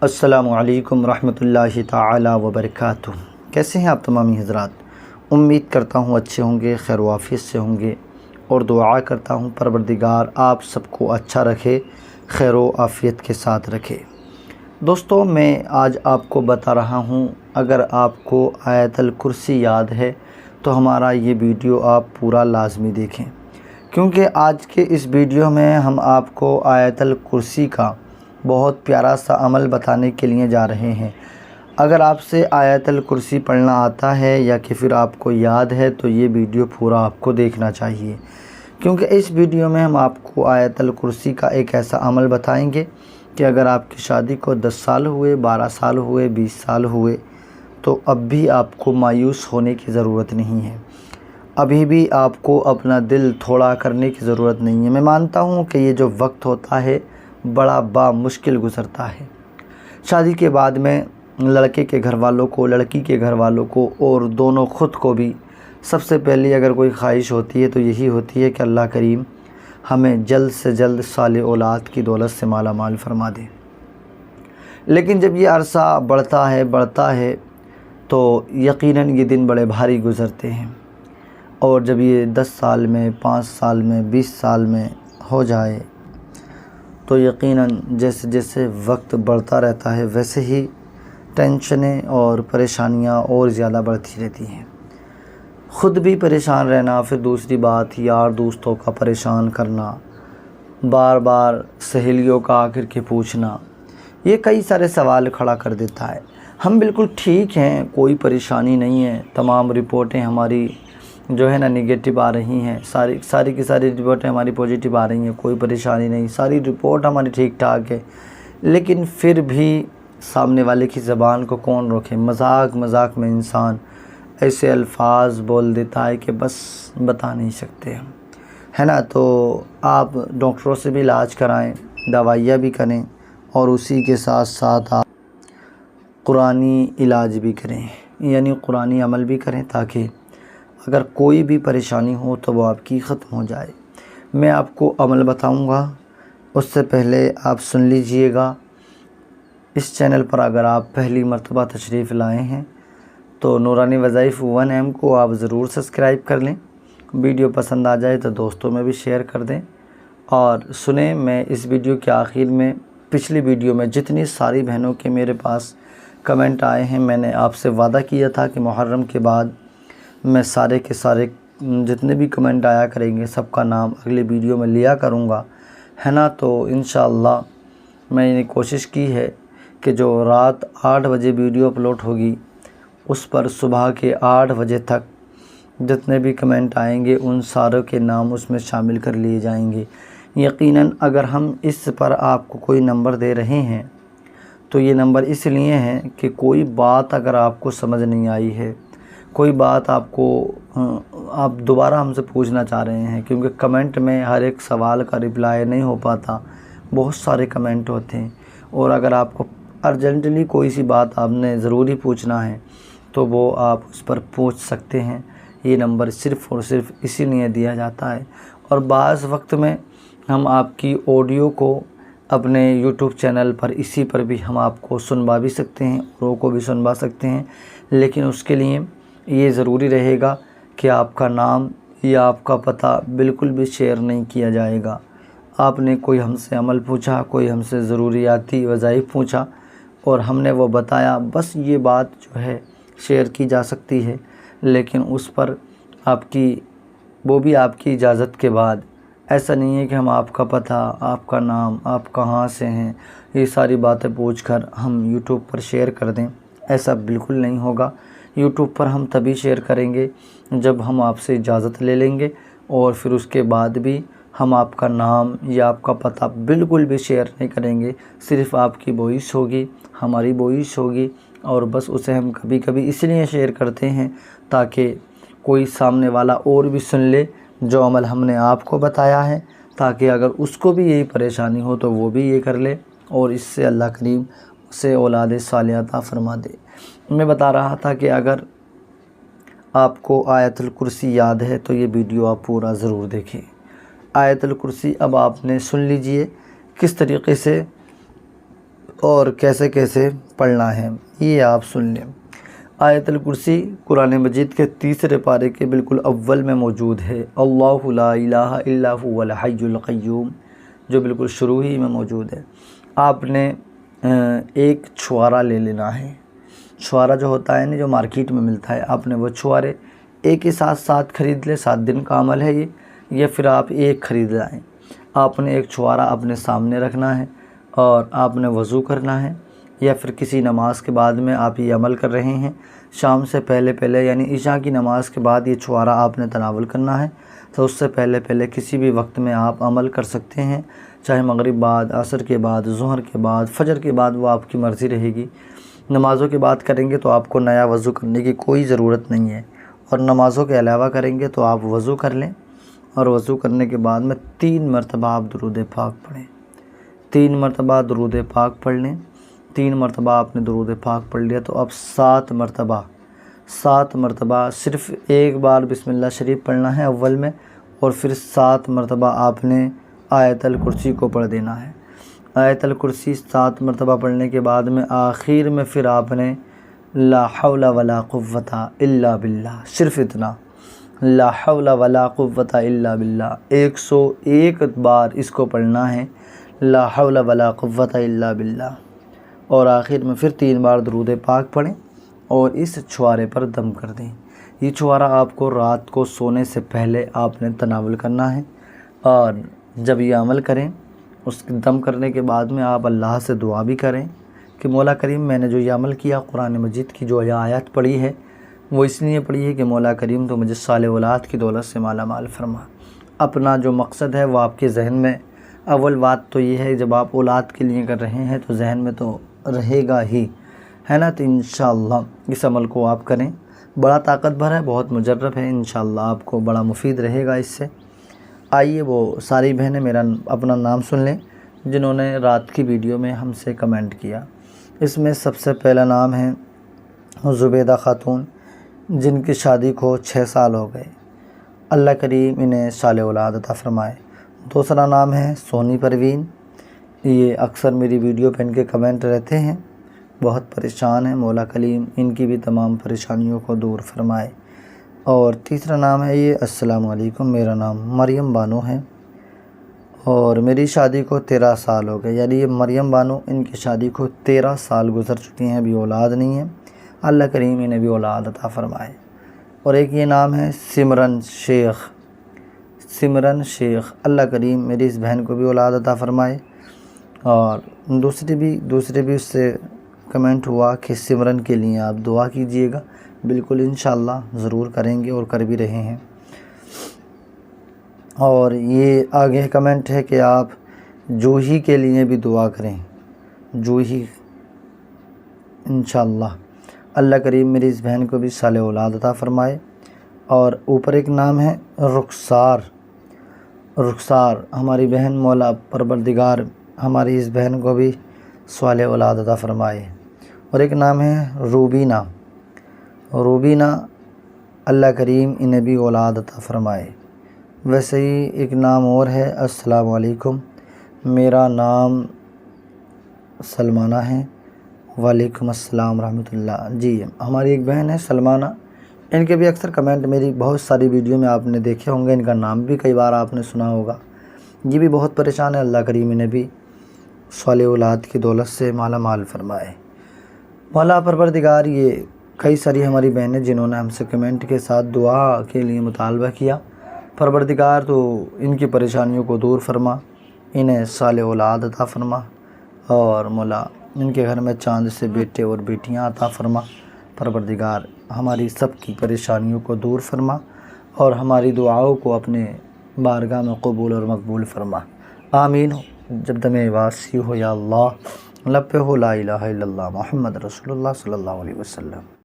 السلام علیکم ورحمۃ اللہ تعالی وبرکاتہ۔ کیسے ہیں آپ تمامی حضرات؟ امید کرتا ہوں اچھے ہوں گے، خیر و عافیت سے ہوں گے، اور دعا کرتا ہوں پروردگار آپ سب کو اچھا رکھے، خیر و عافیت کے ساتھ رکھے۔ دوستو، میں آج آپ کو بتا رہا ہوں، اگر آپ کو آیت الکرسی یاد ہے تو ہمارا یہ ویڈیو آپ پورا لازمی دیکھیں، کیونکہ آج کے اس ویڈیو میں ہم آپ کو آیت الکرسی کا بہت پیارا سا عمل بتانے کے لیے جا رہے ہیں۔ اگر آپ سے آیت الکرسی پڑھنا آتا ہے یا کہ پھر آپ کو یاد ہے تو یہ ویڈیو پورا آپ کو دیکھنا چاہیے، کیونکہ اس ویڈیو میں ہم آپ کو آیت الکرسی کا ایک ایسا عمل بتائیں گے کہ اگر آپ کی شادی کو 10 سال ہوئے، 12 سال ہوئے، 20 سال ہوئے تو اب بھی آپ کو مایوس ہونے کی ضرورت نہیں ہے، ابھی بھی آپ کو اپنا دل تھوڑا کرنے کی ضرورت نہیں ہے۔ میں مانتا ہوں کہ یہ جو وقت ہوتا ہے بڑا مشکل گزرتا ہے۔ شادی کے بعد میں لڑکے کے گھر والوں کو، لڑکی کے گھر والوں کو اور دونوں خود کو بھی سب سے پہلی اگر کوئی خواہش ہوتی ہے تو یہی ہوتی ہے کہ اللہ کریم ہمیں جلد سے جلد صالح اولاد کی دولت سے مالا مال فرما دے۔ لیکن جب یہ عرصہ بڑھتا ہے تو یقیناً یہ دن بڑے بھاری گزرتے ہیں، اور جب یہ 10 سال میں، 5 سال میں، 20 سال میں ہو جائے تو یقیناً جیسے جیسے وقت بڑھتا رہتا ہے ویسے ہی ٹینشنیں اور پریشانیاں اور زیادہ بڑھتی رہتی ہیں۔ خود بھی پریشان رہنا، پھر دوسری بات یار دوستوں کا پریشان کرنا، بار بار سہیلیوں کا آ کر کے پوچھنا، یہ کئی سارے سوال کھڑا کر دیتا ہے۔ ہم بالکل ٹھیک ہیں، کوئی پریشانی نہیں ہے، تمام رپورٹیں ہماری جو ہے نا نگیٹو آ رہی ہیں، ساری کی ساری رپورٹیں ہماری پوزیٹیو آ رہی ہیں، کوئی پریشانی نہیں، ساری رپورٹ ہماری ٹھیک ٹھاک ہے، لیکن پھر بھی سامنے والے کی زبان کو کون روکے؟ مذاق میں انسان ایسے الفاظ بول دیتا ہے کہ بس بتا نہیں سکتے ہم، ہے نا؟ تو آپ ڈاکٹروں سے بھی علاج کرائیں، دوائیاں بھی کریں، اور اسی کے ساتھ ساتھ آپ قرآنی علاج بھی کریں، یعنی قرآنی عمل بھی کریں، تاکہ اگر کوئی بھی پریشانی ہو تو وہ آپ کی ختم ہو جائے۔ میں آپ کو عمل بتاؤں گا، اس سے پہلے آپ سن لیجئے گا۔ اس چینل پر اگر آپ پہلی مرتبہ تشریف لائے ہیں تو نورانی وظائف 1M کو آپ ضرور سبسکرائب کر لیں، ویڈیو پسند آ جائے تو دوستوں میں بھی شیئر کر دیں، اور سنیں میں اس ویڈیو کے آخر میں پچھلی ویڈیو میں جتنی ساری بہنوں کے میرے پاس کمنٹ آئے ہیں، میں نے آپ سے وعدہ کیا تھا کہ محرم کے بعد میں سارے کے سارے جتنے بھی کمنٹ آیا کریں گے سب کا نام اگلی ویڈیو میں لیا کروں گا، ہے نا؟ تو انشاءاللہ میں نے کوشش کی ہے کہ جو رات 8 بجے ویڈیو اپلوڈ ہوگی اس پر صبح کے 8 بجے تک جتنے بھی کمنٹ آئیں گے ان ساروں کے نام اس میں شامل کر لیے جائیں گے۔ یقیناً اگر ہم اس پر آپ کو کوئی نمبر دے رہے ہیں تو یہ نمبر اس لیے ہیں کہ کوئی بات اگر آپ کو سمجھ نہیں آئی ہے، کوئی بات آپ دوبارہ ہم سے پوچھنا چاہ رہے ہیں، کیونکہ کمنٹ میں ہر ایک سوال کا رپلائی نہیں ہو پاتا، بہت سارے کمنٹ ہوتے ہیں، اور اگر آپ کو ارجنٹلی کوئی سی بات آپ نے ضروری پوچھنا ہے تو وہ آپ اس پر پوچھ سکتے ہیں۔ یہ نمبر صرف اور صرف اسی لیے دیا جاتا ہے، اور بعض وقت میں ہم آپ کی آڈیو کو اپنے یوٹیوب چینل پر اسی پر بھی ہم آپ کو سنوا بھی سکتے ہیں، اوروں کو بھی سنوا سکتے ہیں، لیکن اس کے لیے یہ ضروری رہے گا کہ آپ کا نام یا آپ کا پتہ بالکل بھی شیئر نہیں کیا جائے گا۔ آپ نے کوئی ہم سے عمل پوچھا، کوئی ہم سے ضروریاتی وظائف پوچھا اور ہم نے وہ بتایا، بس یہ بات جو ہے شیئر کی جا سکتی ہے، لیکن اس پر وہ بھی آپ کی اجازت کے بعد۔ ایسا نہیں ہے کہ ہم آپ کا پتہ، آپ کا نام، آپ کہاں سے ہیں، یہ ساری باتیں پوچھ کر ہم یوٹیوب پر شیئر کر دیں، ایسا بالکل نہیں ہوگا۔ یوٹیوب پر ہم تبھی شیئر کریں گے جب ہم آپ سے اجازت لے لیں گے، اور پھر اس کے بعد بھی ہم آپ کا نام یا آپ کا پتہ بالکل بھی شیئر نہیں کریں گے، صرف آپ کی وائس ہوگی، ہماری وائس ہوگی، اور بس اسے ہم کبھی کبھی اس لیے شیئر کرتے ہیں تاکہ کوئی سامنے والا اور بھی سن لے جو عمل ہم نے آپ کو بتایا ہے، تاکہ اگر اس کو بھی یہی پریشانی ہو تو وہ بھی یہ کر لے، اور اس سے اللہ کریم اسے اولاد صالحہ عطا فرما دے۔ میں بتا رہا تھا کہ اگر آپ کو آیت الکرسی یاد ہے تو یہ ویڈیو آپ پورا ضرور دیکھیں۔ آیت الکرسی اب آپ نے سن لیجئے کس طریقے سے اور کیسے کیسے پڑھنا ہے یہ آپ سن لیں۔ آیت الکرسی قرآن مجید کے تیسرے پارے کے بالکل اول میں موجود ہے، اللہ لا الہ الا هو الحی القیوم، جو بالکل شروع ہی میں موجود ہے۔ آپ نے ایک چھوارا لے لینا ہے۔ چھوارا جو ہوتا ہے نا، جو مارکیٹ میں ملتا ہے، آپ نے وہ چھوارے ایک ہی ساتھ خرید لے۔ 7 دن کا عمل ہے یہ، یا پھر آپ ایک خرید لائیں۔ آپ نے ایک چھوارا اپنے سامنے رکھنا ہے اور آپ نے وضو کرنا ہے، یا پھر کسی نماز کے بعد میں آپ یہ عمل کر رہے ہیں، شام سے پہلے یعنی عشاء کی نماز کے بعد یہ چھوارا آپ نے تناول کرنا ہے، تو اس سے پہلے کسی بھی وقت میں آپ عمل کر سکتے ہیں، چاہے مغرب بعد، عصر کے بعد، ظہر کے بعد، فجر کے بعد، وہ آپ کی مرضی رہے گی۔ نمازوں کی بات کریں گے تو آپ کو نیا وضو کرنے کی کوئی ضرورت نہیں ہے، اور نمازوں کے علاوہ کریں گے تو آپ وضو کر لیں، اور وضو کرنے کے بعد میں 3 مرتبہ آپ درود پاک پڑھیں۔ 3 مرتبہ درود پاک پڑھ لیں۔ 3 مرتبہ آپ نے درود پاک پڑھ لیا تو اب 7 مرتبہ صرف ایک بار بسم اللہ شریف پڑھنا ہے اول میں، اور پھر 7 مرتبہ آپ نے آیت الکرسی کو پڑھ دینا ہے۔ آیت الکرسی 7 مرتبہ پڑھنے کے بعد میں آخر میں پھر آپ نے لا حول ولا قوت الا باللہ، صرف اتنا، لا حول ولا قوت الا باللہ 101 بار اس کو پڑھنا ہے، لا حول ولا قوت الا باللہ، اور آخر میں پھر 3 بار درود پاک پڑھیں اور اس چھوارے پر دم کر دیں۔ یہ چھوارا آپ کو رات کو سونے سے پہلے آپ نے تناول کرنا ہے، اور جب یہ عمل کریں، اس دم کرنے کے بعد میں آپ اللہ سے دعا بھی کریں کہ مولا کریم، میں نے جو یہ عمل کیا، قرآن مجید کی جو یہ آیات پڑھی ہے، وہ اس لیے پڑھی ہے کہ مولا کریم تو مجھے صالح اولاد کی دولت سے مالا مال فرما۔ اپنا جو مقصد ہے وہ آپ کے ذہن میں، اول بات تو یہ ہے، جب آپ اولاد کے لیے کر رہے ہیں تو ذہن میں تو رہے گا ہی، ہے نا؟ تو انشاءاللہ اس عمل کو آپ کریں۔ بڑا طاقت بھر ہے، بہت مجرب ہے، انشاءاللہ آپ کو بڑا مفید رہے گا اس سے۔ آئیے وہ ساری بہنیں میرا اپنا نام سن لیں جنہوں نے رات کی ویڈیو میں ہم سے کمنٹ کیا۔ اس میں سب سے پہلا نام ہے زبیدہ خاتون، جن کی شادی کو 6 سال ہو گئے، اللہ کریم انہیں صالح اولاد عطا فرمائے۔ دوسرا نام ہے سونی پروین، یہ اکثر میری ویڈیو پہ ان کے کمنٹ رہتے ہیں، بہت پریشان ہیں، مولا کریم ان کی بھی تمام پریشانیوں کو دور فرمائے۔ اور تیسرا نام ہے یہ السلام علیکم، میرا نام مریم بانو ہے اور میری شادی کو 13 سال ہو گئے، یعنی یہ مریم بانو، ان کی شادی کو 13 سال گزر چکی ہیں، ابھی اولاد نہیں ہے، اللہ کریم انہیں بھی اولاد عطا فرمائے۔ اور ایک یہ نام ہے سمرن شیخ، اللہ کریم میری اس بہن کو بھی اولاد عطا فرمائے۔ اور دوسرے بھی اس سے کمنٹ ہوا کہ سمرن کے لیے آپ دعا کیجئے گا، بالکل انشاءاللہ ضرور کریں گے اور کر بھی رہے ہیں۔ اور یہ آگے کمنٹ ہے کہ آپ جوہی کے لیے بھی دعا کریں، جوہی انشاءاللہ اللہ کریم میری اس بہن کو بھی صالح اولاد عطا فرمائے۔ اور اوپر ایک نام ہے رخسار، ہماری بہن، مولا پروردگار ہماری اس بہن کو بھی صالح اولاد عطا فرمائے۔ اور ایک نام ہے روبینہ، اللہ کریم انہیں بھی اولاد عطا فرمائے۔ ویسے ہی ایک نام اور ہے، السلام علیکم، میرا نام سلمانہ ہے، وعلیکم السلام ورحمۃ اللہ۔ جی ہماری ایک بہن ہے سلمانہ، ان کے بھی اکثر کمنٹ میری بہت ساری ویڈیو میں آپ نے دیکھے ہوں گے، ان کا نام بھی کئی بار آپ نے سنا ہوگا۔ یہ بھی بہت پریشان ہے، اللہ کریم انہیں بھی صالح اولاد کی دولت سے مالا مال فرمائے۔ مولا پروردگار یہ کئی ساری ہماری بہنیں جنہوں نے ہم سے کمنٹ کے ساتھ دعا کے لیے مطالبہ کیا، پروردگار تو ان کی پریشانیوں کو دور فرما، انہیں صالح اولاد عطا فرما، اور مولا ان کے گھر میں چاند سے بیٹے اور بیٹیاں عطا فرما۔ پروردگار ہماری سب کی پریشانیوں کو دور فرما اور ہماری دعاؤں کو اپنے بارگاہ میں قبول اور مقبول فرما، آمین۔ جب دم واسی ہو یا اللہ، لب پہ ہو لا الہ الا اللہ محمد رسول اللہ صلی اللہ علیہ وسلم۔